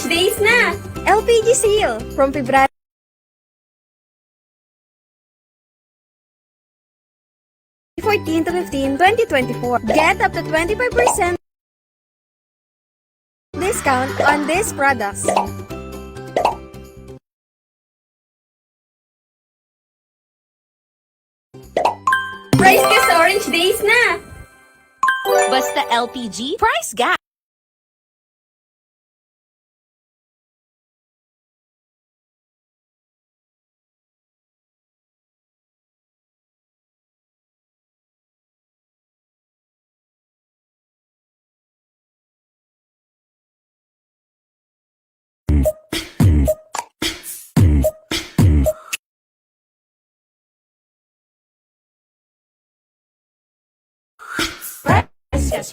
Orange Days na! LPG sale from February 14 to 15, 2024. Get up to 25% discount on these products. Price ka sa Orange Days na! Basta LPG, price gas.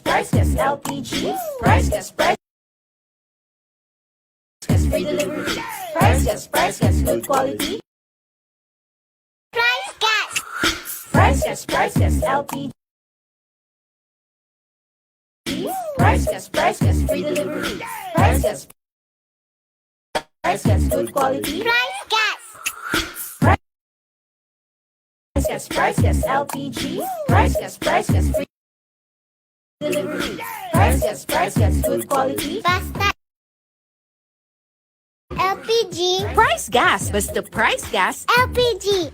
Price gas, LPG. Price gas, free delivery. Price gas, good quality. Price gas, LPG. Price gas, free delivery. Price gas, good quality. Price gas, LPG. Price gas, free delivery. Price gas, good quality. Basta LPG. Price gas, basta price gas. LPG.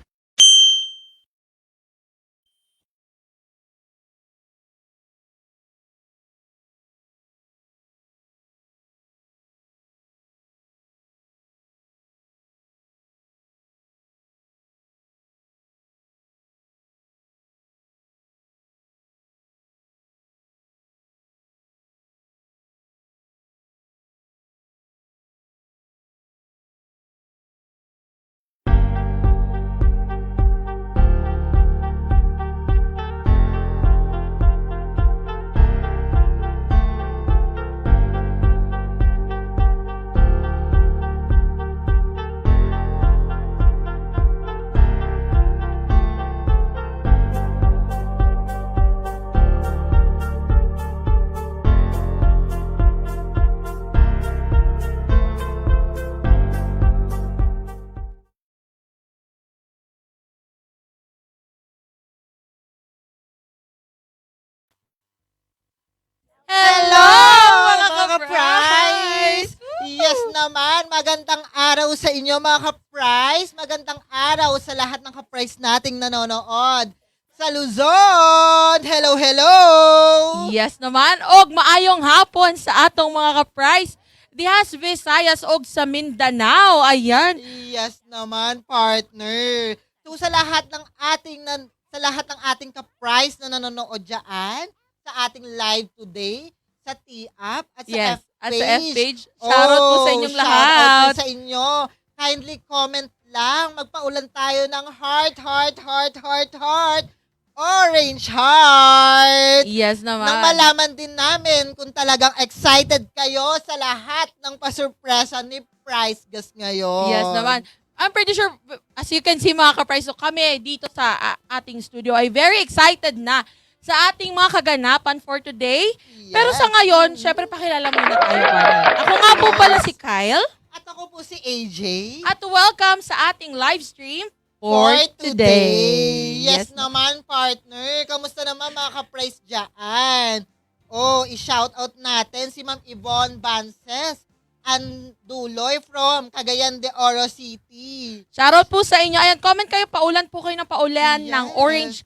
Hello, mga ka-prize! Yes naman, magandang araw sa inyo mga ka-prize. Magandang araw sa lahat ng ka-prize nating nanonood. Sa Luzon! Hello, hello! Yes naman, og maayong hapon sa atong mga ka-prize. Dihas Visayas og sa Mindanao. Ayan. Yes naman, partner. So sa lahat ng ating ka-prize na nanonood diyan, sa ating live today, sa T-App at sa Yes, F-page. at sa F-page. Shoutout po sa inyong Shoutout po lahat. sa inyo. Kindly comment lang. Magpaulan tayo ng heart. Orange heart. Yes naman. Nang malaman din namin kung talagang excited kayo sa lahat ng pasurpresa ni Price Gas ngayon. Yes naman. I'm pretty sure, as you can see mga ka-prize, so kami dito sa ating studio ay very excited na sa ating mga kaganapan for today. Yes. Pero sa ngayon, syempre pakilala muna tayo. Partner. Ako nga po pala si Kyle. At ako po si AJ. At welcome sa ating live stream For for today. today. Yes naman, partner. Kamusta naman mga ka-price dyan? Oh, i-shoutout natin si Ma'am Yvonne Banses and Duloy from Cagayan de Oro City. Shoutout po sa inyo. Ayan, comment kayo, paulan po kayo ng paulan Yes. ng orange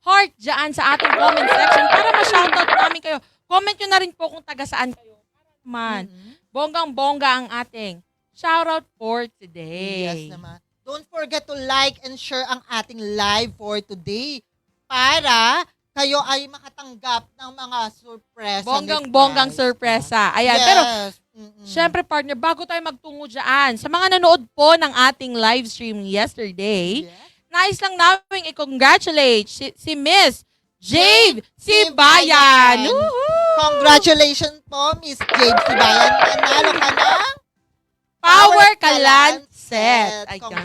heart dyan sa ating comment section para ma-shoutout namin kayo. Comment nyo na rin po kung taga saan kayo. Man, bonggang-bongga ang ating shoutout for today. Yes naman. Don't forget to like and share ang ating live for today para kayo ay makatanggap ng mga surpresa. Bonggang-bonggang sorpresa. Ayan, Yes. pero syempre partner, bago tayo magtungo dyan, sa mga nanood po ng ating live stream yesterday, Yes. nais lang namin i-congratulate si Miss Jade Sibayan. Sibayan. Woohoo! Congratulations po, Miss Jade Sibayan. Nanalo ka ng Power Kalan Set. Ay, Mga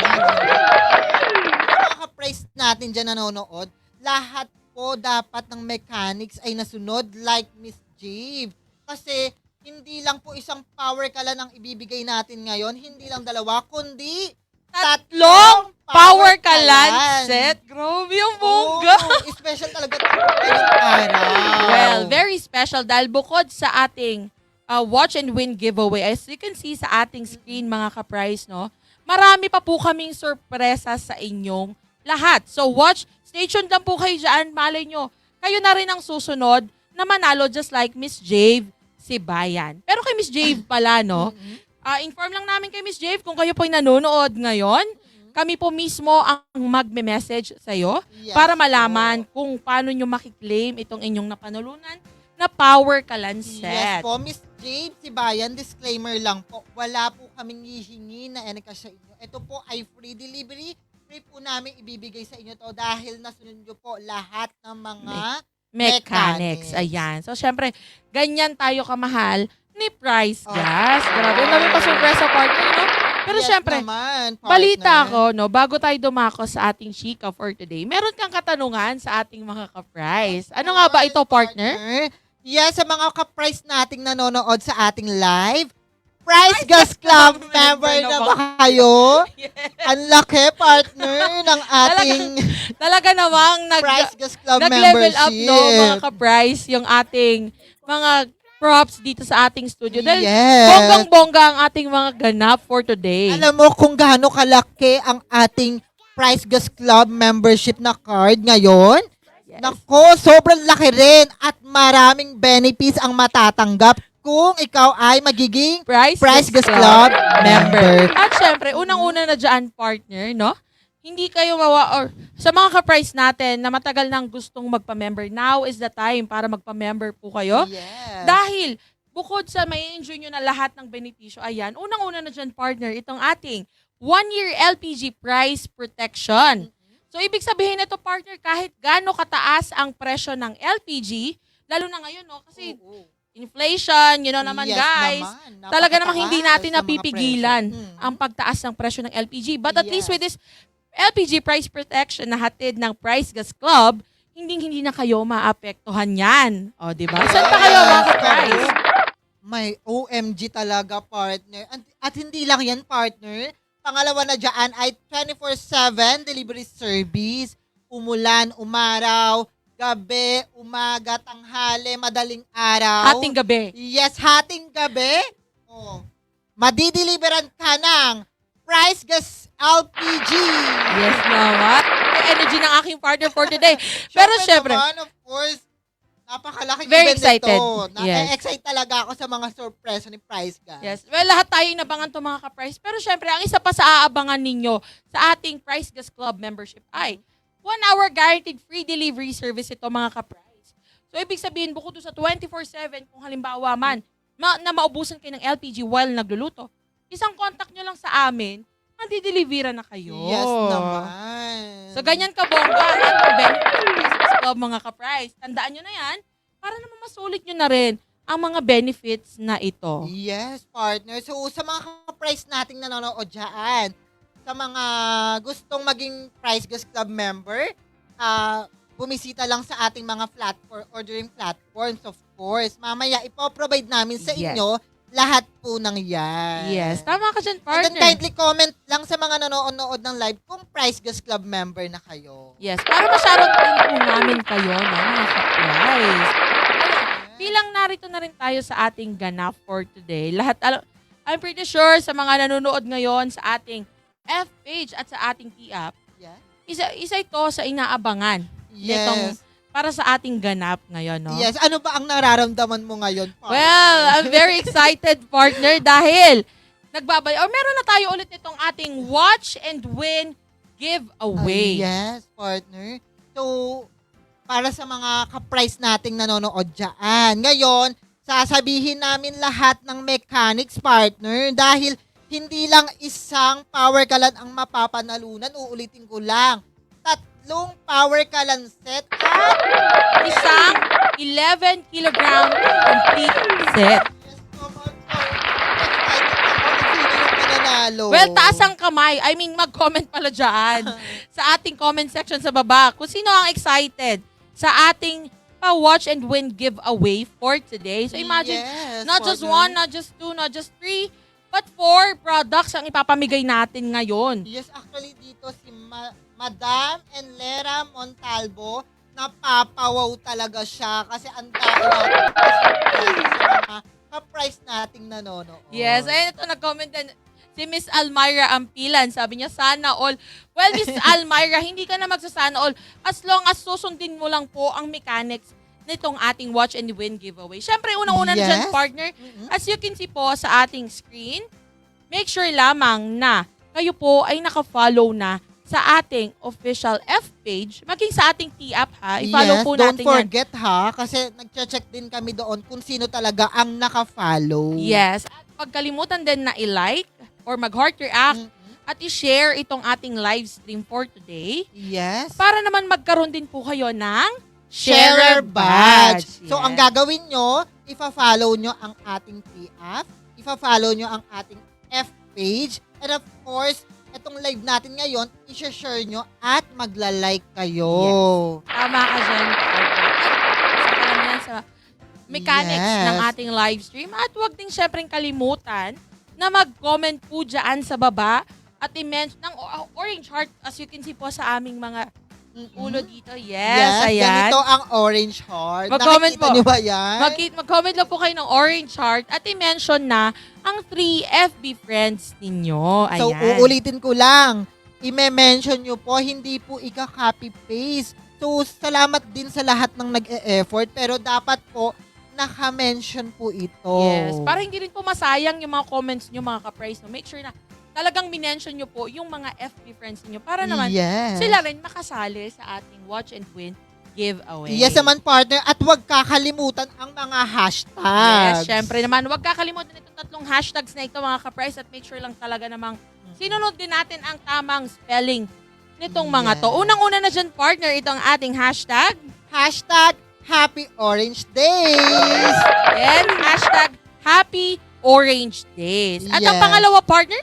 ka-price natin dyan nanonood, lahat po dapat ng mechanics ay nasunod like Miss Jade. Kasi hindi lang po isang power kalan ang ibibigay natin ngayon, hindi lang dalawa, kundi tatlong Power Kalan set. Grabe yung bongga. Special talaga ito ngayong araw. Well, very special dahil bukod sa ating watch and win giveaway, as you can see sa ating screen mga ka-prize, no? Marami pa po kaming sorpresa sa inyong lahat. So watch, stay tuned lang po kayo dyan. Malay nyo, kayo na rin ang susunod na manalo just like Miss Jave Sibayan. Pero kay Miss Jave pala, no? Inform lang namin kay Miss Jave kung kayo po'y nanonood ngayon. Kami po mismo ang magme-message sa'yo Yes para malaman kung paano nyo makiklaim itong inyong napanalunan na Power Kalan Yes set. po, Miss Jade Sibayan, disclaimer lang po, wala po kaming hihingi na Eneka sa inyo. Ito po ay free delivery. Free po namin ibibigay sa inyo to dahil nasunod nyo po lahat ng mga Mechanics. Ayan. So, syempre, ganyan tayo kamahal ni Price Gas. Grabe, ang dami pa surpresa partner, no? Pero Yes syempre, naman, partner. balita ko, no, bago tayo dumako sa ating chika for today, meron kang katanungan sa ating mga ka-price. Ano nga ba ito, partner? Yes, sa mga ka-price nating nanonood sa ating live, Price Gas Club member na ba kayo? Ang laki, partner, ng ating Talaga namang Price Gas Club nag-level up, membership. no, mga ka-price, yung ating mga props dito sa ating studio. Dahil Yes. bonggang-bongga ang ating mga ganap for today. Alam mo kung gaano kalaki ang ating Price Gas Club membership na card ngayon? Yes. Nako, sobrang laki rin at maraming benefits ang matatanggap kung ikaw ay magiging Price Gas Club member. At syempre, unang-una na dyan, partner, no? Hindi kayo or sa mga ka-price natin na matagal nang gustong magpa-member, now is the time para magpa-member po kayo. Yes. Dahil, bukod sa may enjoy nyo na lahat ng benepisyo, ayan, unang-una na dyan, partner, itong ating 1-year LPG price protection. So, ibig sabihin nito, partner, kahit gaano kataas ang presyo ng LPG, lalo na ngayon, no? Kasi inflation, you know naman, Yes guys. naman. Talaga namang Napakataas hindi natin ng mga napipigilan presyo. ang pagtaas ng presyo ng LPG. But at least Yes. with this LPG price protection na hatid ng Price Gas Club, hindi na kayo maapektuhan yan. O, di ba? Saan pa kayo mga ka-price? May OMG talaga, partner. At hindi lang yan, partner. Pangalawa na dyan ay 24/7 delivery service. Umulan, umaraw, gabi, umaga, tanghali, madaling araw. Ating gabi. Yes, hating gabi. Oh. Madideliveran ka ng Price Gas LPG. Yes naman. Yung energy ng aking partner for today. Pero syempre, naman, of course, napakalaking Very event excited. ito. Yes. Excite talaga ako sa mga sorpresa ni Price Gas. yes. Well, lahat tayo inabangan to mga ka-price. Pero syempre, ang isa pa sa aabangan ninyo sa ating Price Gas Club membership ay 1-hour guaranteed free delivery service ito mga ka-price. So, ibig sabihin, bukod doon sa 24/7, kung halimbawa man, na maubusan kayo ng LPG while nagluluto, isang contact nyo lang sa amin, mandi-delivera na kayo. Yes naman. So, ganyan kabongga ang ating benefits ng Price Gas Club mga ka-price. Tandaan nyo na yan para naman masulit nyo na rin ang mga benefits na ito. Yes, partner. So, sa mga ka-price nating nanonood dyan, sa mga gustong maging Price Gas Club member, bumisita lang sa ating mga ordering platforms, of course. Mamaya, ipoprovide namin sa Yes. inyo lahat po ng yan. Yes, tama ka dyan, And then partner. kindly comment lang sa mga nanonood ng live kung Price Gas Club member na kayo. Yes, para ma-shoutout din po namin kayo, no, mga ka-price. Bilang narito na rin tayo sa ating ganap for today, I'm pretty sure sa mga nanonood ngayon sa ating F page at sa ating T-app, Yeah. isa ito sa inaabangan nitong Yes. para sa ating ganap ngayon, no? Yes. Ano ba ang nararamdaman mo ngayon, partner? Well, I'm very excited, partner, dahil meron na tayo ulit nitong ating Watch and Win giveaway. Yes, partner. So, para sa mga ka-price nating nanonood dyan, ngayon, sasabihin namin lahat ng mechanics, partner, dahil hindi lang isang power kalan ang mapapanalunan. Uulitin ko lang. 3 power kalan set at Isang 11 kilogram complete set. yes, come on, excited ako kung sino yung mananalo. Well, taas ang kamay. I mean, mag-comment pala dyan sa ating comment section sa baba. Kung sino ang excited sa ating mapapa-watch and win giveaway for today. So imagine, Yes, not just partner. one, not just two, not just three, but 4 products ang ipapamigay natin ngayon. Yes, actually dito si Madam Enlera Montalvo, napapawaw talaga siya kasi ang dami natin sa mga ka-price nating nanonood. Yes, ayun ito, nag-comment din si Miss Almyra Ampilan. Sabi niya, sana all. Well, Miss Almyra, hindi ka na magsasana all as long as susundin mo lang po ang mechanics nitong ating watch and win giveaway. Siyempre, unang-una na Yes. dyan, partner, as you can see po sa ating screen, make sure lamang na kayo po ay naka-follow na sa ating official F page, maging sa ating T-app ha. I-follow Yes, po don't natin yan. forget ha, kasi nag-check din kami doon kung sino talaga ang naka-follow. Yes. At pagkalimutan din na i-like or mag-heart react at i-share itong ating live stream for today Yes. para naman magkaroon din po kayo ng Sharer badge. So, Yes. ang gagawin nyo, ifa-follow nyo ang ating T-app, ifa-follow nyo ang ating F page, and of course, itong live natin ngayon, i-share nyo at magla-like kayo. Tama ka dyan. Isa pa lang yan sa mechanics Yes. ng ating live stream. At huwag din syempre kalimutan na mag-comment po dyan sa baba at i-mention ng orange heart as you can see po sa aming mga ulo dito. Yes, ayan. Ganito ang orange heart. Mag-comment Nakikita po. nyo ba yan? Mag-comment lang po kayo ng orange heart at i-mention na ang 3 FB friends ninyo. Ayan. So, uulitin ko lang. I-mention nyo po, hindi po ika-copy-paste. So, salamat din sa lahat ng nag-e-effort, pero dapat po naka-mention po ito. Yes. Para hindi rin po masayang yung mga comments nyo, mga ka-price. No? Make sure na talagang minention nyo po yung mga FB friends niyo para naman Yes. sila rin makasali sa ating Watch and Win giveaway. Yes naman, partner. At huwag kakalimutan ang mga hashtags. Yes, syempre naman. Huwag kakalimutan itong 3 hashtags na ito, mga ka-price, at make sure lang talaga namang sinunod din natin ang tamang spelling nitong mga to. Yes. Unang-una na dyan, partner, itong ating hashtag. Hashtag Happy Orange Days. And hashtag Happy Orange Days. At ang Yes. pangalawa, partner?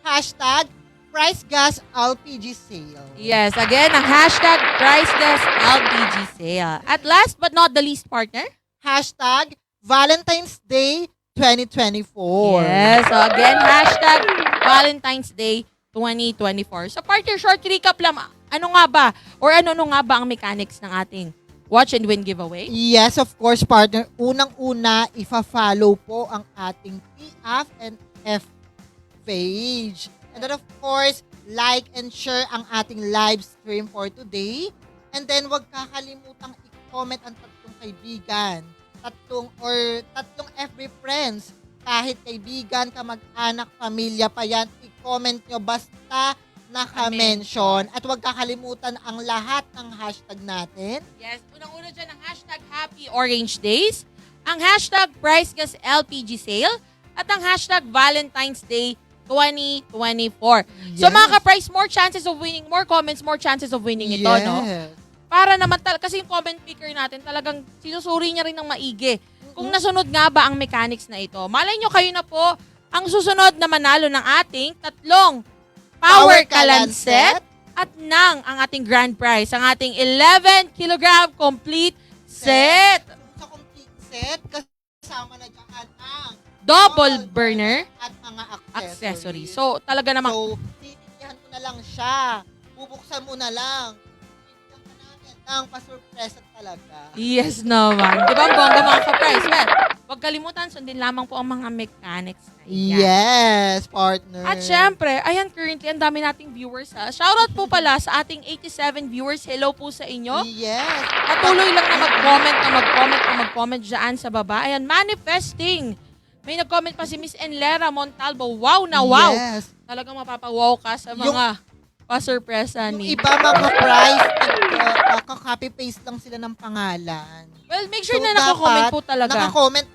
Hashtag Price Gas LPG Sale. Yes, again, ang hashtag Price Gas LPG Sale. At last but not the least, partner? Hashtag Valentine's Day 2024. Yes, so again, hashtag Valentine's Day 2024. So, partner, short recap lang. Ano nga ba? Or ano nga ba ang mechanics ng ating Watch and Win giveaway? Yes, of course, partner. Unang-una, ifa-follow po ang ating TF and F page. And then, of course, like and share ang ating live stream for today. And then, wag kakalimutang i-comment ang 3 kaibigan. 3 FB friends. Kahit kaibigan, kamag-anak, pamilya pa yan, i-comment nyo basta naka-mention. At wag kakalimutan ang lahat ng hashtag natin. Yes, unang-una dyan ang hashtag Happy Orange Days, ang hashtag Price Gas LPG Sale, at ang hashtag Valentine's Day 2024. So Yes. mga ka-price, more chances of winning, more comments, more chances of winning ito, no? Para naman, kasi yung comment picker natin, talagang sinusuri niya rin ng maigi. Kung nasunod nga ba ang mechanics na ito. Malay nyo, kayo na po ang susunod na manalo ng ating 3 Power Kalan set at ang ating grand prize, ang ating 11 kilogram complete set. Sa complete set, kasama na dyan ang Double burner at mga accessory. accessories. So, talaga namang, So, titigyan mo na lang siya. Bubuksan mo na lang. Titigyan ka namin ng pasurpresa talaga. yes naman. Di ba ang bongga mga ka-price? Well, huwag kalimutan, sundin lamang po ang mga mechanics na yan. Yes, partner. At syempre, ayan, currently, ang dami nating viewers ha. Shoutout po pala sa ating 87 viewers. Hello po sa inyo. Yes. Patuloy lang na mag-comment dyan sa baba. Ayan, manifesting. May nag-comment pa si Miss Enlera Montalvo. Wow na wow. Yes. Talagang mapapawaw ka sa mga pasurpresa Yung ni. iba mga price, kaka-copy-paste lang sila ng pangalan. Well, make sure So, na naka-comment dapat, po talaga. Naka-comment.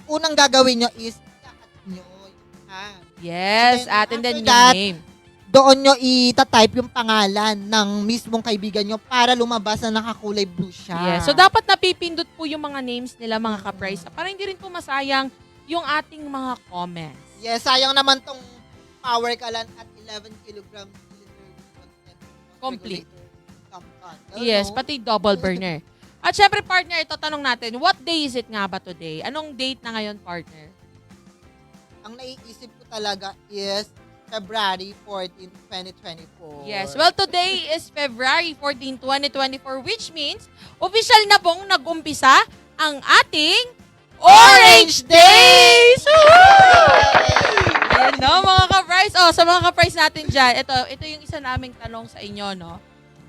Unang gagawin nyo is, i-at nyo yung tag. Yes, And and then then yung after that, name. Doon nyo i-type yung pangalan ng mismong kaibigan nyo para lumabas na nakakulay blue siya. Yes. So, dapat napipindot po yung mga names nila, mga ka-price. Para hindi rin po masayang yung ating mga comments. Yes, sayang naman tong Power Kalan at 11 kilogram Complete. regulator. Yes, pati double burner. At syempre, partner, ito tanong natin, what day is it nga ba today? Anong date na ngayon, partner? Ang naiisip ko talaga is February 14, 2024. Yes. Well, today is February 14, 2024, which means official na pong nag-umpisa ang ating Orange Days! Ayan, no, mga ka-price. Oh, sa mga ka-price natin dyan, ito yung isa naming tanong sa inyo, no?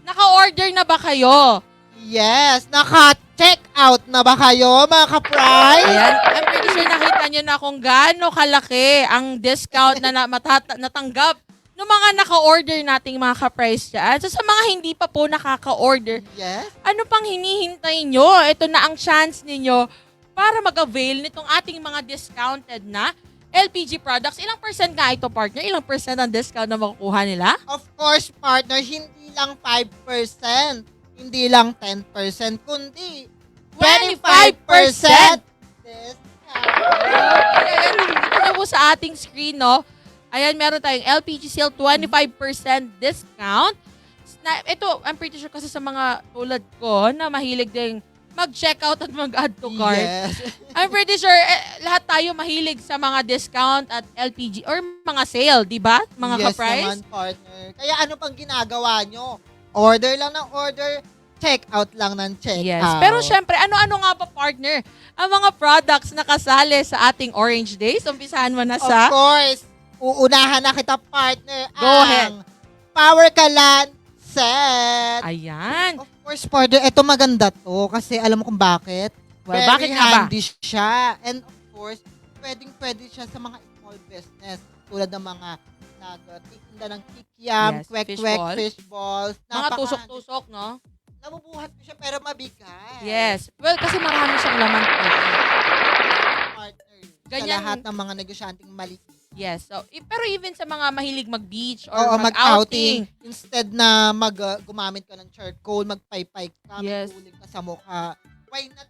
Naka-order na ba kayo? Yes, naka-check out na ba kayo, mga ka-price? Ayan, I'm pretty sure nakita nyo na kung gaano kalaki ang discount na natanggap ng mga naka-order nating mga ka-price dyan. So, sa mga hindi pa po nakaka-order, Yes. ano pang hinihintay nyo? Ito na ang chance ninyo para mag-avail nitong ating mga discounted na LPG products. Ilang percent nga ito, partner? Ilang percent ang discount na makukuha nila? Of course, partner, hindi lang 5%, hindi lang 10%, kundi 25% discount. Ayan, nakikita nyo po sa ating screen, no? Ayan, meron tayong LPG sale, 25% discount. Ito, I'm pretty sure kasi sa mga tulad ko na mahilig ding mag-checkout at mag-add to cart. Yes. I'm pretty sure lahat tayo mahilig sa mga discount at LPG or mga sale, di ba? Mga Yes ka-price. naman, partner. Kaya ano pang ginagawa nyo? Order lang ng order, check out lang ng check Yes. out. Pero syempre, ano-ano nga ba, partner? Ang mga products na kasali sa ating Orange Days. Umpisahan mo na Of sa... course, uunahan na kita, partner. Go ang ahead. Power Kalan set. Ayan. Of course, partner, ito maganda to kasi alam mo kung bakit. Well, Very bakit nga ba? handy siya. And of course, pwedeng-pwede siya sa mga small business. Tulad ng mga nagtitinda ng kikiam, Yes, kwek-kwek, fishball. fish balls. Mga tusok-tusok, no? Nabubuhat ko siya pero mabigat. Yes. Well, kasi marami siyang laman, partner. Partner. Ganyan- Sa lahat ng mga negosyanteng mali. Yes. So, pero even sa mga mahilig mag-beach or Oo, mag-outing. mag-outing. Instead na gumamit ka ng charcoal, magpaypay ka, Yes. may uling ka sa mukha. Why not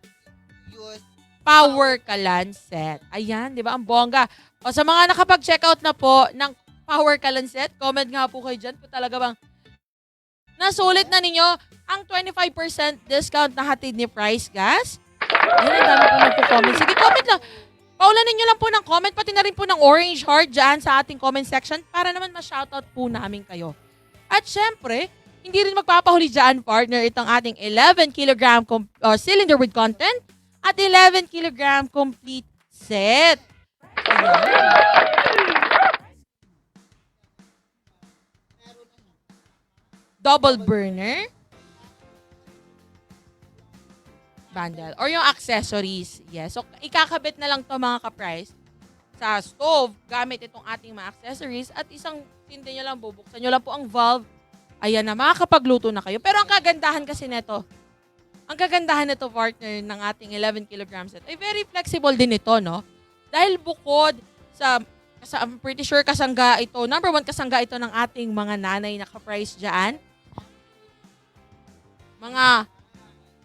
use Power Kalan set. Ayan, di ba? Ang bongga. O sa mga nakapag-checkout na po ng Power Kalan set, comment nga po kayo dyan kung talaga bang nasulit na ninyo ang 25% discount na hatid ni Price Gas. Ayan, ang dami po nagpo-comment. Sige, comment lang. Paulanin nyo lang po ng comment, pati na rin po ng orange heart dyan sa ating comment section para naman ma-shoutout po namin kayo. At syempre, hindi rin magpapahuli dyan, partner, itong ating 11 kilogram cylinder with content at 11 kilogram complete set. Ayan. Double burner bundle or yung accessories. Yes. So, ikakabit na lang to mga ka-price sa stove gamit itong ating mga accessories at isang tindi nyo lang, bubuksan nyo lang po ang valve. Ayan na, makakapagluto na kayo. Pero ang kagandahan kasi nito, partner, ng ating 11 kilograms set, ay very flexible din ito, no? Dahil bukod sa I'm pretty sure kasangga ito, number 1 kasangga ito ng ating mga nanay na ka-price dyan.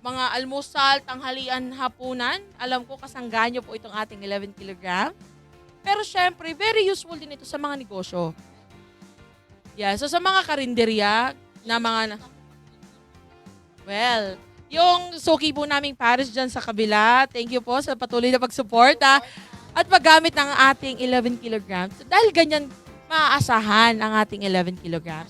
Mga almusal, tanghalian, hapunan. Alam ko, kasangga nyo po itong ating 11 kilogram. Pero syempre, very useful din ito sa mga negosyo. Yeah, so sa mga karinderya na mga... Well, yung suki po naming Paris dyan sa kabila, thank you po sa patuloy na pagsuporta at paggamit ng ating 11 kilograms. So, dahil ganyan, maaasahan ang ating 11 kilograms.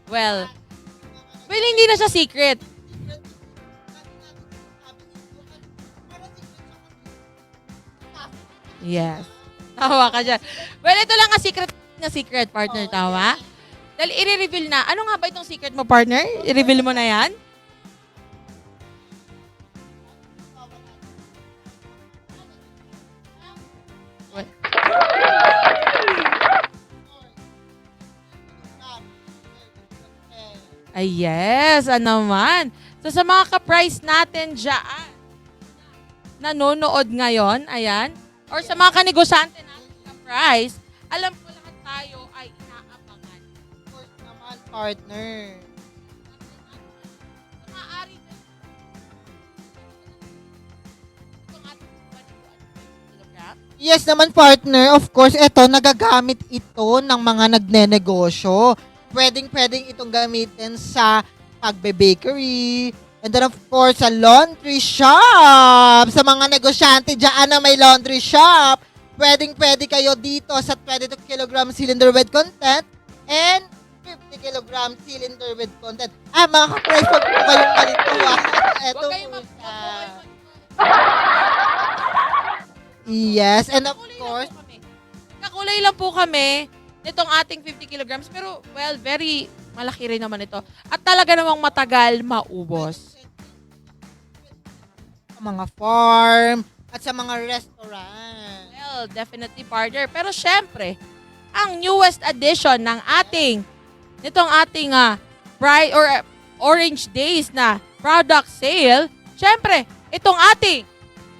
Well, hindi na siya secret. Yes. Tawa ka dyan. Well, ito lang ang secret partner, tawa. Dahil i-reveal na. Ano nga ba itong secret mo, partner? I-reveal mo na yan? What? Ay, yes. Ano naman? So, sa mga ka-price natin dyan, nanonood ngayon, ayan, or sa mga kanegosyante natin ka-price, alam ko lahat tayo ay inaabangan. Of course naman, partner. Maaari din. Itong ating 21 kilogram. Yes naman, partner. Of course, eto, nagagamit ito ng mga nagnenegosyo. Pwedeng itong gamitin sa pagbe-bakery. And then, of course, sa laundry shop. Sa mga negosyante dyan na may laundry shop. Pwede kayo dito sa 22 kilogram cylinder with content and 50 kilogram cylinder with content. Mga ka-price, wag po kayong malito. Eto Huwag kayong po mag- siya. Yes, and of course, Kakulay lang po kami nitong ating 50 kilograms. Pero, well, very malaki rin naman ito. At talaga namang matagal maubos. sa mga farm at sa mga restaurant. Well, definitely partner. Pero syempre, ang newest edition ng nitong ating Orange Days na product sale, syempre, itong ating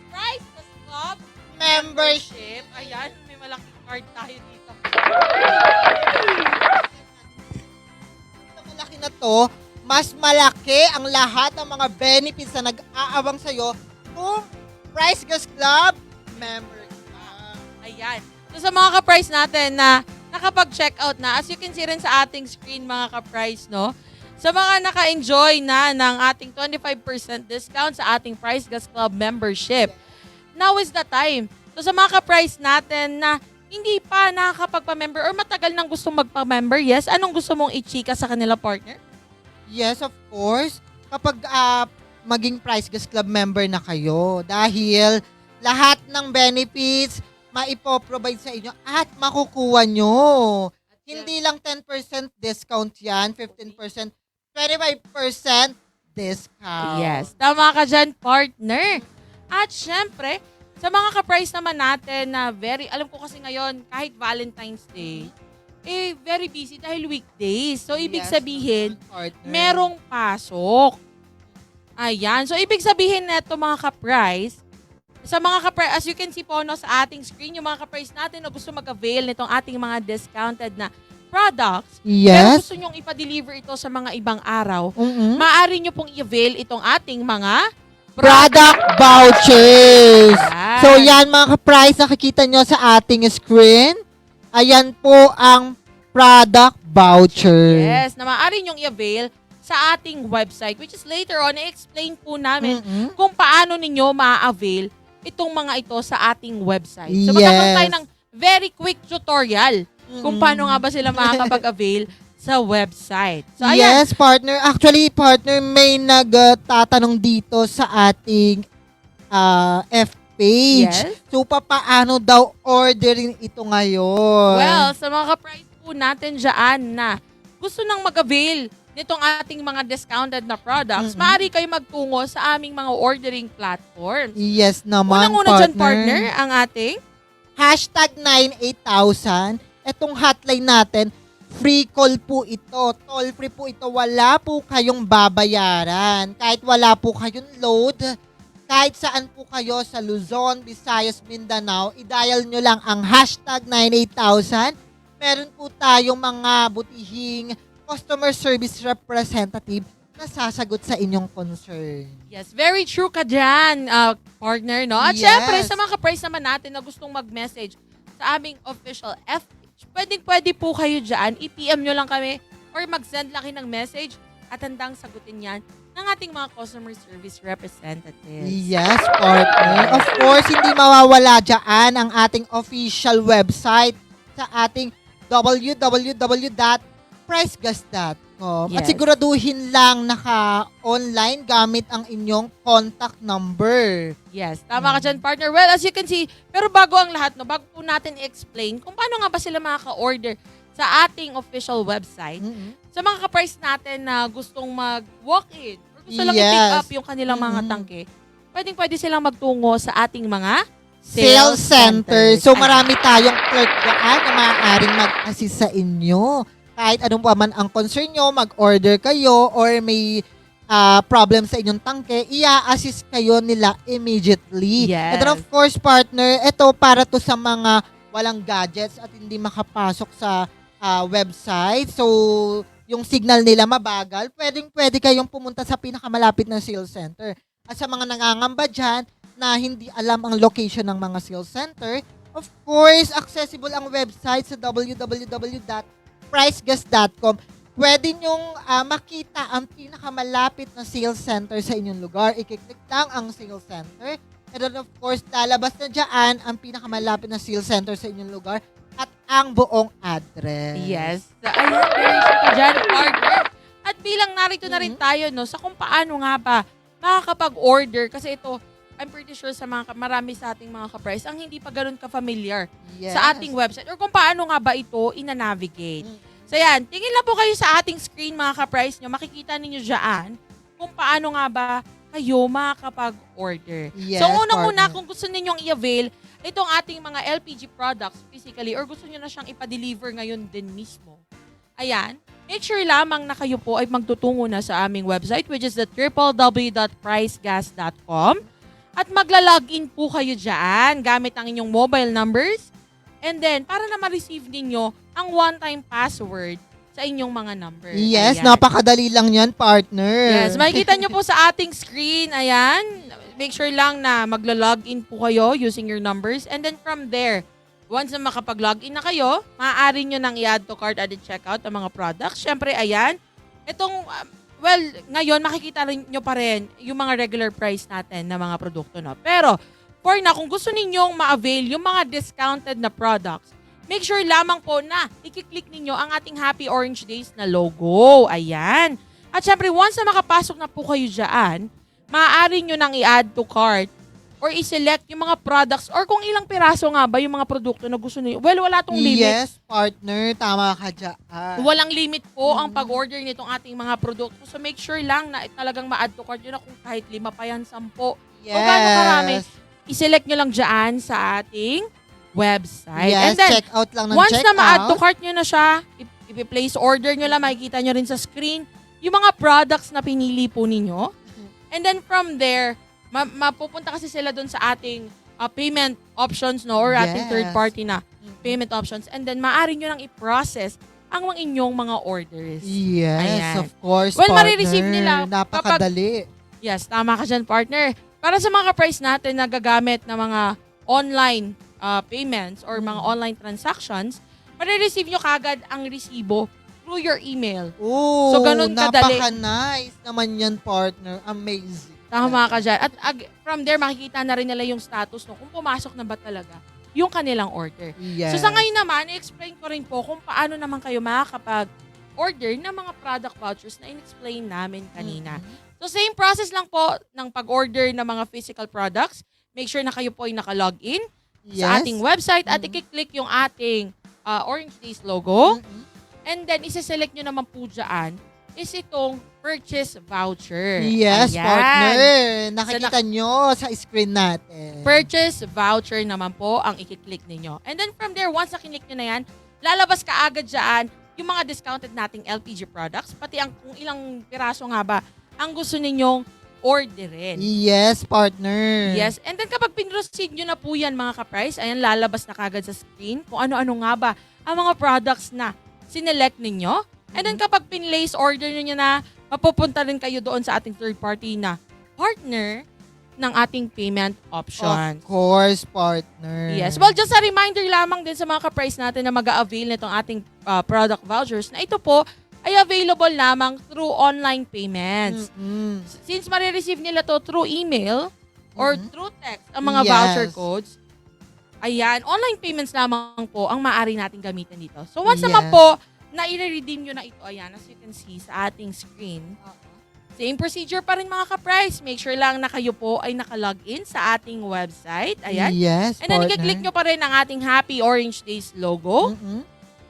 Price Plus Club Membership. Ayan, may malaking card tayo dito. Ito malaki na to, mas malaki ang lahat ng mga benefits na nag-aabang sa'yo kung Price Gas Club member ka. Ayan. So sa mga ka-price natin na nakapag-checkout na, as you can see rin sa ating screen mga ka-price, no? Sa mga naka-enjoy na ng ating 25% discount sa ating Price Gas Club membership, now is the time. So sa mga ka-price natin na hindi pa nakakapagpa-member or matagal nang gustong magpa-member, yes, anong gusto mong i-chika sa kanila, partner? Yes, of course. Kapag maging Price Gas Club member na kayo, dahil lahat ng benefits maipoprovide sa inyo at makukuha nyo. Hindi lang 10% discount yan, 15%, 25% discount. Yes, tama ka dyan, partner. At syempre, sa mga ka-price naman natin na alam ko kasi ngayon, kahit Valentine's Day, very busy dahil weekdays. So, ibig Yes, sabihin, partner. merong pasok. Ayan. So, ibig sabihin neto mga ka-price, sa mga ka-price, as you can see po no, sa ating screen, yung mga ka-price natin na gusto mag-avail nitong ating mga discounted na products, pero Yes. gusto nyong ipa-deliver ito sa mga ibang araw, Mm-mm. maaari nyo pong i-avail itong ating mga Product vouchers. Yan. So yan mga ka-price, nakikita nyo sa ating screen. Ayan po ang product voucher. Yes, na maaari nyong i-avail sa ating website, which is later on, i-explain po namin Mm-mm. kung paano ninyo ma-avail itong mga ito sa ating website. So, Yes. magkakaroon tayo ng very quick tutorial kung Mm. paano nga ba sila makakapag-avail sa website. So, ayan. Yes, partner. Actually, partner, may nagtatanong dito sa ating F page. Yes. So, paano daw orderin ito ngayon? Well, sa mga ka-price po natin dyan na gusto nang mag-avail nitong ating mga discounted na products, Mm-mm. maaari kayo magtungo sa aming mga ordering platforms. Yes naman, Unang-una dyan, partner, ang ating Hashtag 98000. Itong hotline natin, free call po ito. Toll free po ito. Wala po kayong babayaran. Kahit wala po kayong load, kahit saan po kayo sa Luzon, Visayas, Mindanao, i-dial nyo lang ang hashtag 98000. Meron po tayong mga butihing customer service representative na sasagot sa inyong concern. Yes, very true ka dyan, partner, no? At Yes. syempre, sa mga ka-price naman natin na gustong mag-message sa aming official F page, pwede po kayo dyan, i-PM nyo lang kami or mag-send lang kayo ng message at handang sagutin yan ng ating mga customer service representatives. Yes, partner. Of course, hindi mawawala dyan ang ating official website sa ating www.pricegas.com. At Yes. siguraduhin lang naka-online gamit ang inyong contact number. Yes, tama ka dyan, partner. Well, as you can see, pero bago ang lahat, no, bago po natin i-explain kung paano nga ba sila makaka-order sa ating official website, sa mga ka-price natin na gustong mag-walk-in or gusto lang Yes. i-pick up yung kanilang mga Mhm. tangke, pwede silang magtungo sa ating mga Sales center. centers. So marami tayong clerk dyan na maaaring mag-assist sa inyo. Kahit anong pa man ang concern nyo, mag-order kayo or may problem sa inyong tangke, i-assist kayo nila immediately. Yes. And then of course, partner, ito para to sa mga walang gadgets at hindi makapasok sa website. So, yung signal nila mabagal, pwede kayong pumunta sa pinakamalapit na sales center. At sa mga nangangamba dyan, na hindi alam ang location ng mga sales center, of course, accessible ang website sa www.pricegas.com. Pwede nyong makita ang pinakamalapit na sales center sa inyong lugar. I-click lang ang sales center. And then of course, lalabas na dyan ang pinakamalapit na sales center sa inyong lugar at ang buong address. Yes. Ayun, very simple dyan, partner. At bilang narito na rin tayo, no, sa kung paano nga ba makakapag-order. Kasi ito, I'm pretty sure sa marami sa ating mga ka-price, ang hindi pa ganun ka-familiar Yes. sa ating website. Or kung paano nga ba ito ina-navigate. So yan, tingin lang po kayo sa ating screen mga ka-price nyo. Makikita ninyo dyan kung paano nga ba kayo makakapag-order. Yes, So unang-una, partner. kung gusto ninyong i-avail itong ating mga LPG products physically or gusto nyo na siyang ipa-deliver ngayon din mismo, ayan, make sure lamang na kayo po ay magtutungo na sa aming website which is the www.pricegas.com at magla-login po kayo dyan gamit ang inyong mobile numbers and then para na ma-receive ninyo ang one-time password sa inyong mga number. Yes, Ayan. napakadali lang yan, partner. Yes, makikita nyo po sa ating screen. Ayan. Make sure lang na maglo-login po kayo using your numbers. And then from there, once na makapag-login na kayo, maaari nyo nang i-add to cart at i-checkout ang mga products. Siyempre, ayan. Itong, ngayon, makikita rin nyo pa rin yung mga regular price natin na mga produkto. No? Pero, for na, kung gusto ninyong ma-avail yung mga discounted na products, make sure lamang po na i-click ninyo ang ating Happy Orange Days na logo. Ayan. At syempre, once na makapasok na po kayo dyan, maaari nyo nang i-add to cart or i-select yung mga products or kung ilang piraso nga ba yung mga produkto na gusto niyo. Well, wala tong limit. Yes, partner. Tama ka dyan. Walang limit po ang pag-order nitong ating mga produkto. So make sure lang na talagang ma-add to cart nyo na kung kahit 5 pa yan, 10. Yes. O gaano karami, i-select nyo lang dyan sa ating website. Yes, And then, check out lang ng once check na ma-add to out. cart nyo na siya, i-place order nyo lang, makikita nyo rin sa screen yung mga products na pinili po ninyo. And then from there, mapupunta kasi sila doon sa ating payment options no or ating Yes. third party na payment options. And then maaari nyo lang i-process ang inyong mga orders. Yes, Ayan. of course, Well, partner. marireceive nila Napakadali. Yes, tama ka dyan, partner. Para sa mga price natin na gagamit ng mga online payments or mga online transactions, marireceive nyo kagad ang resibo through your email. Oh, So, ganun kadali. napaka-nice naman yan, partner. Amazing. Tama ka dyan. At from there, makikita na rin nila yung status no, kung pumasok na ba talaga yung kanilang order. Yes. So sa ngayon naman, i-explain ko rin po kung paano naman kayo makakapag-order ng mga product vouchers na in-explain namin kanina. So same process lang po ng pag-order ng mga physical products. Make sure na kayo po ay naka-login sa ating website at i-click yung ating Orange Days logo. And then, isa-select nyo naman po dyan is itong purchase voucher. Yes, Ayan. partner. Nakikita nyo sa screen natin. Purchase voucher naman po ang i-click ninyo. And then from there, once na kinik nyo na yan, lalabas ka agad dyan yung mga discounted nating LPG products, pati ang kung ilang piraso nga ba ang gusto ninyong orderin. Yes, partner. Yes. And then kapag pinroceed nyo na po yan mga ka-price, ayan, lalabas na kagad sa screen kung ano-ano nga ba ang mga products na sinelect ninyo. And then kapag pinlace order niyo na, mapupunta rin kayo doon sa ating third party na partner ng ating payment options. Of course, partner. Yes. Well, just a reminder lamang din sa mga ka-price natin na mag-a-avail nitong ating product vouchers na ito po ay available lamang through online payments. Since marireceive nila to through email or through text ang mga Yes. voucher codes, ayan, online payments lamang po ang maaari natin gamitin dito. So once naman Yes. po na i-redeem nyo na ito, ayan, as you can see sa ating screen, same procedure pa rin mga ka-price. Make sure lang na kayo po ay nakalogin sa ating website. Ayan. Yes, And then partner. i-click nyo pa rin ang ating Happy Orange Days logo. Mm-mm.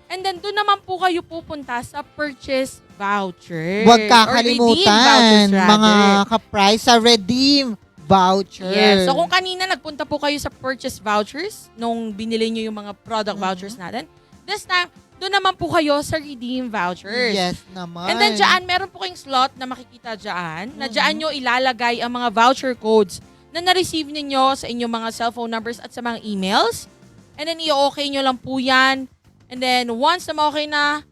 And then doon naman po kayo pupunta sa purchase voucher. Huwag Or redeem vouchers, kakalimutan, rather. mga ka-price, sa redeem voucher. Yes. So kung kanina nagpunta po kayo sa purchase vouchers nung binili nyo yung mga product vouchers natin, this time, doon naman po kayo sa redeem vouchers. Yes naman. And then dyan, meron po kayong slot na makikita dyan, na dyan nyo ilalagay ang mga voucher codes na na-receive ninyo sa inyong mga cellphone numbers at sa mga emails. And then i-okay nyo lang po yan. And then once na ma-okay na,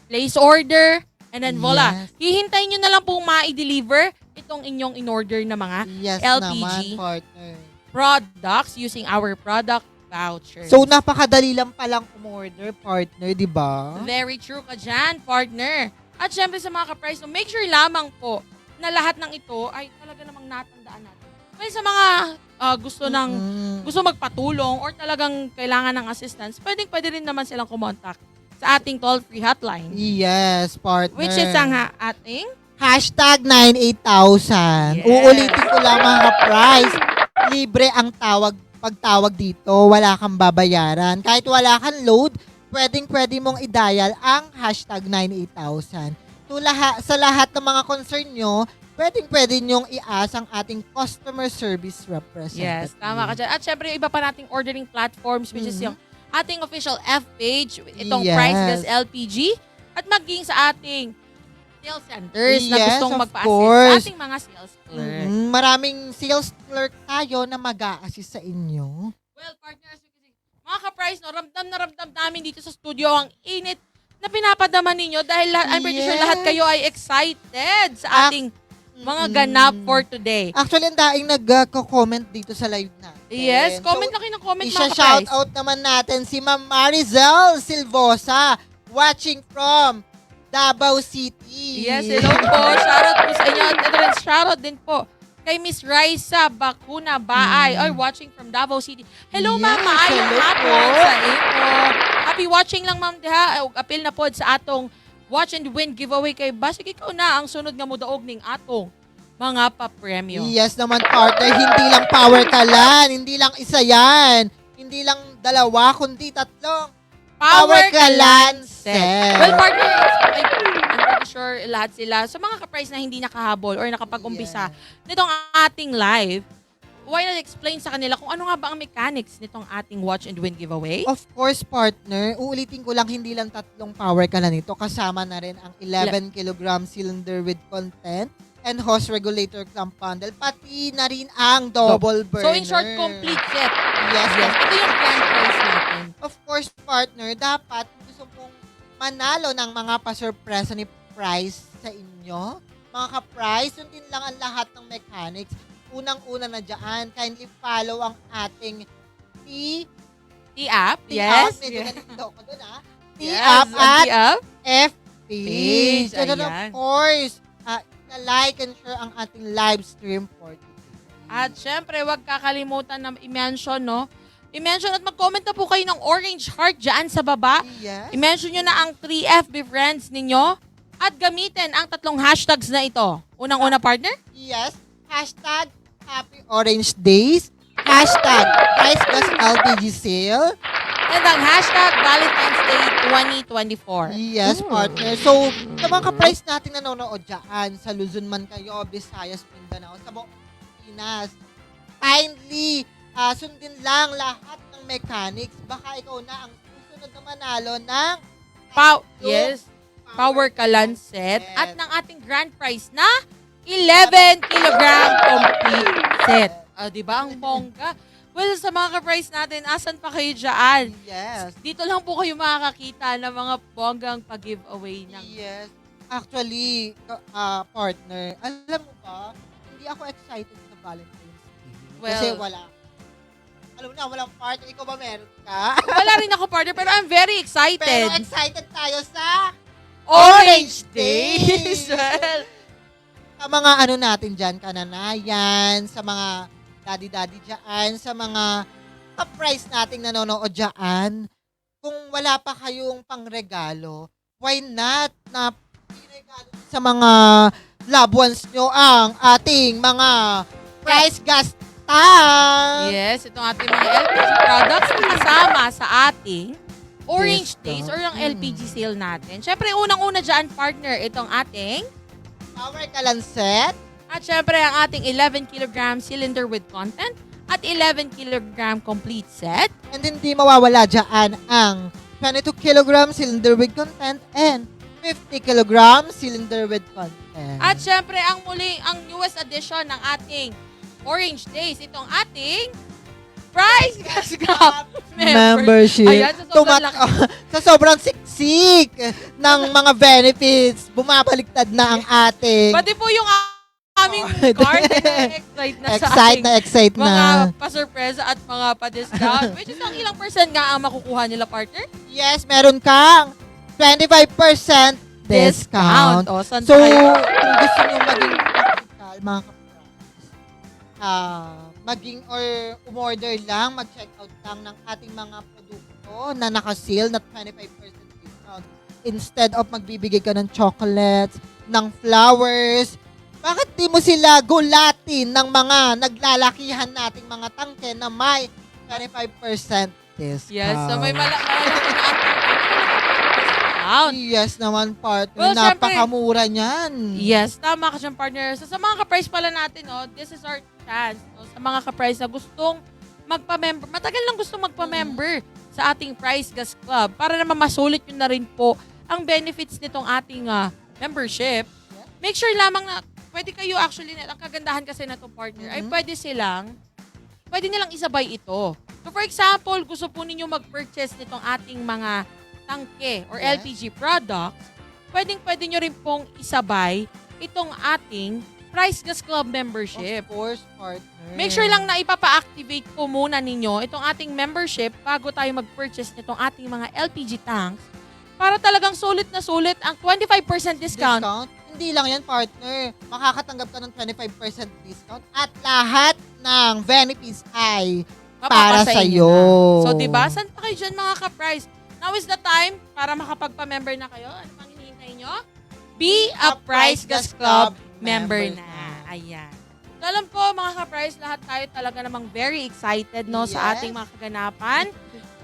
place order. And then voila. Yes. Hihintayin nyo na lang po ma-deliver itong inyong in-order na mga Yes LPG naman, partner. products using our product vouchers. So, napakadali lang palang umorder, partner, di ba? Very true ka dyan, partner. At syempre sa mga ka-price, no, make sure lamang po na lahat ng ito ay talaga namang natandaan natin. Well, sa mga gusto magpatulong or talagang kailangan ng assistance, pwede rin naman silang kumontak sa ating toll-free hotline. Yes, partner. Which is ang ating Hashtag 98,000. Yes. Uulitin ko lang mga ka-price. Libre ang pagtawag dito. Wala kang babayaran. Kahit wala kang load, pwede mong i-dial ang hashtag 98,000. Sa lahat ng mga concern nyo, pwede nyong i-ask ang ating customer service representative. Yes, tama ka dyan. At syempre, yung iba pa nating ordering platforms, which is yung ating official F page, itong Yes. Price Gas LPG, at maging sa ating sales centers na Yes, gustong of magpa-assist course. sa ating mga sales clerk. Maraming sales clerk tayo na mag-a-assist sa inyo. Well, partners, mga ka-price, no, ramdam na ramdam namin dito sa studio ang init na pinapadama ninyo dahil I'm pretty sure Yes. lahat kayo ay excited sa ating mga ganap for today. Actually, ang daing nag-comment dito sa live natin. Yes, comment So, lang kayo ng comment, mga Isa-shout ka-price. out naman natin si Ma'am Marizel Silvosa, watching from Davao City. Yes, hello po. Shoutout po sa inyo. At ito rin, shoutout din po kay Miss Raisa Bakuna Baay or watching from Davao City. Hello, Yes, ma'am. Maayong hello hapon po. sa inyo. Happy watching lang, ma'am. Diha. Apil na po sa atong Watch and Win giveaway kay Basig. Ikaw na ang sunod nga mudaog ning atong mga papremyo. Yes naman, partner. Hindi lang power kalan. Hindi lang isa yan. Hindi lang dalawa, kundi tatlong. Power Kalan Set. Set. Well, partner, I'm pretty sure lahat sila. Sa mga ka-price na hindi nakahabol or nakapag-umpisa nitong ating live, why not explain sa kanila kung ano nga ba ang mechanics nitong ating Watch and Win giveaway? Of course, partner. Uulitin ko lang, hindi lang tatlong power kalan nito. Kasama na rin ang 11 kilogram cylinder with content and hose regulator clamp bundle. Pati na rin ang double burner. So, in short, complete set. Yes, Yes. Ito yung grand prize natin. Of course, partner, dapat gusto mong manalo ng mga pasurpresa ni Price sa inyo. Mga ka-Price, sundin lang ang lahat ng mechanics. Unang-una na dyan, kindly follow ang ating T-app. T-app. Yes. Medyo nalito ko dun, ha? Yes, T-app ang at T-app. F-page. And then, of Ayan. course, na-like and share ang ating live stream for today. At syempre, huwag kakalimutan na i-mention, no? I-mention at mag-comment na po kayo ng orange heart dyan sa baba. Yes. I-mention nyo na ang 3FB friends ninyo at gamitin ang tatlong hashtags na ito. Unang-una, partner? Yes. Hashtag Happy Orange Days. Hashtag Price Gas LPG Sale. And ang hashtag Valentine's Day 2024. Yes, partner. So, sa mga ka-price natin nanonood dyan, sa Luzon man kayo, Visayas, Mindanao, sa buong Pinas, kindly, sundin lang lahat ng mechanics. Baka ikaw na ang susunod na manalo ng Yes. Power Kalan set. At ng ating grand prize na 11 kilogram complete set. Diba? Ang bongga. Well, sa mga ka-price natin, asan pa kayo dyan? Yes. Dito lang po kayo makakakita ng mga bonggang pag-giveaway ng Yes. Actually, partner, alam mo ba, hindi ako excited sa Valentine's Day. Kasi wala. Alam mo na, walang partner. Ikaw ba meron ka? Wala rin ako, partner, pero I'm very excited. Pero excited tayo sa Orange Days! Well, sa mga ano natin dyan, kananayan, sa mga daddy-daddy dyan, sa mga ka-price nating nanonood dyan, kung wala pa kayong pangregalo, why not na iregalo sa mga loved ones nyo ang ating mga price gas tank? yes, itong ating mga LPG products na kasama sa ating Orange Yes, Days or yung LPG sale natin. Siyempre, unang-una dyan, partner, itong ating Power Kalanset. at syempre, ang ating 11 kilogram cylinder with content at 11 kilogram complete set. And hindi mawawala dyan ang 22 kilogram cylinder with content and 50 kilogram cylinder with content. At syempre, ang newest edition ng ating Orange Days, itong ating Price Gas Cup membership. Ayan, sa sobrang laki. Sa sobrang siksik ng mga benefits, bumabaliktad na ang ating Pati po yung aming card na excite na sa ating Excite mga na. pa-surpresa at mga pa-discount. Which is ang ilang percent nga ang makukuha nila, partner? Yes, meron kang 25% discount. O, saan So, tayo? kung gusto nyo maging practical, mga ka-price, maging or umorder lang, mag-check out lang ng ating mga produkto na naka-sale na 25% discount. Instead of magbibigay ka ng chocolates, ng flowers, bakit di mo sila gulatin ng mga naglalakihan nating mga tangke na may 25% discount? Yes, so may malaki na ating discount. Yes naman, partner. Well, syempre, Napakamura niyan. Yes, tama ka dyan, partner. So, sa mga ka-price pala natin, this is our chance. No? Sa mga ka-price na gustong magpa-member, matagal lang gustong magpa-member sa ating Price Gas Club para naman masulit nyo na rin po ang benefits nitong ating membership. Make sure lamang na pwede kayo actually, ang kagandahan kasi na itong partner, ay pwede nilang isabay ito. So, for example, gusto po ninyo mag-purchase nitong ating mga tangke or LPG products, pwede nyo rin pong isabay itong ating Price Gas Club membership. Of course, partner. Make sure lang na ipapa-activate po muna ninyo itong ating membership bago tayo mag-purchase nitong ating mga LPG tanks para talagang sulit na sulit ang 25% discount. Hindi lang yan, partner. Makakatanggap ka ng 25% discount at lahat ng benefits ay para Mapapasa inyo sa'yo. na. So, diba? Saan pa kayo dyan mga ka-price? Now is the time para makapagpa-member na kayo. Ano pang hinihintay nyo? Be a Price Gas Club member na. Ayan. So, alam ko, mga ka-price, lahat tayo talaga namang very excited no sa Yes. ating mga kaganapan.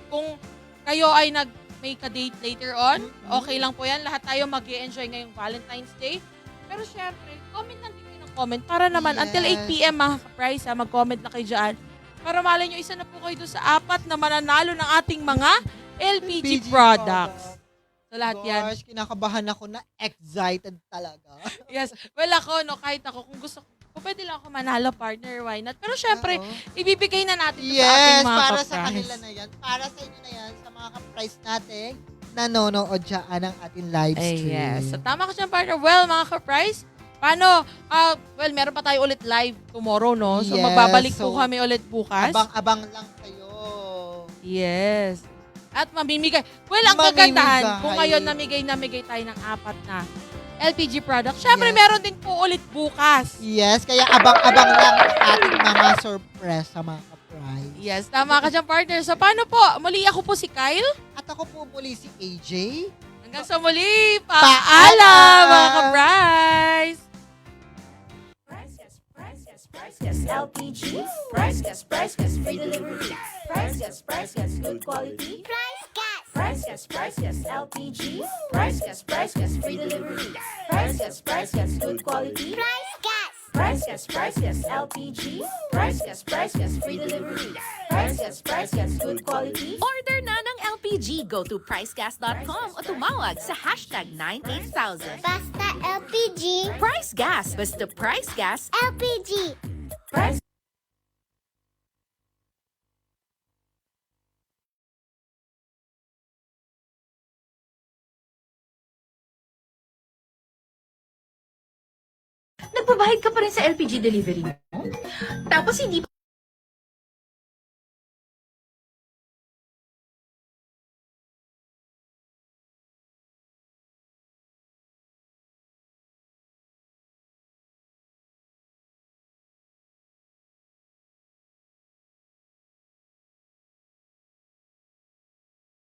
Kung kayo ay may ka-date later on, okay lang po yan. Lahat tayo mag-i-enjoy ngayong Valentine's Day. Pero syempre, comment lang din kayo ng comment para naman Yes. until 8 p.m. mga ka-price, mag-comment na kayo dyan. Para malay nyo, isa na po kayo doon sa 4 na mananalo ng ating mga LPG products. So lahat yan. Gosh, kinakabahan ako na excited talaga. Yes. Well, ako, kahit ako, kung gusto ko, pwede lang ako manalo, partner, why not? Pero syempre, Oo. ibibigay na natin ito sa Yes, ating mga para sa ka-price. kanila na yan. Para sa inyo na yan, sa mga ka-price natin, nanonood dyan ng ating live stream. Yes. So tama ka dyan, partner. Well, mga ka-price, paano? Well, meron pa tayo ulit live tomorrow, no? So Yes, magbabalik po so, kami ulit bukas. Abang-abang lang kayo. Yes. At mamimigay. Well, ang Mamimigay. kagandahan, kung ngayon namigay tayo ng 4 na LPG product, syempre Yes. meron din po ulit bukas. Yes, kaya abang-abang lang ang ating mga sorpresa, mga ka-price. Yes, tama ka dyan, partner. So, paano po? Muli ako po si Kyle. At ako po muli si AJ. Hanggang sa muli. Paalam! Paalam, mga ka-price! Price Gas LPG. Price Gas, free delivery. Price Gas, good quality. Price Gas. Price Gas LPG. Price Gas, free delivery. Price Gas, good quality. Price Gas. Price Gas LPG. Price Gas, free delivery. Price Gas, good quality. Order na ng LPG. Go to pricegas.com o tumawag sa #98000. Basta LPG. Price Gas. Basta Price Gas. LPG. Price Nagbabayad ka pa rin sa LPG delivery mo? Tapos hindi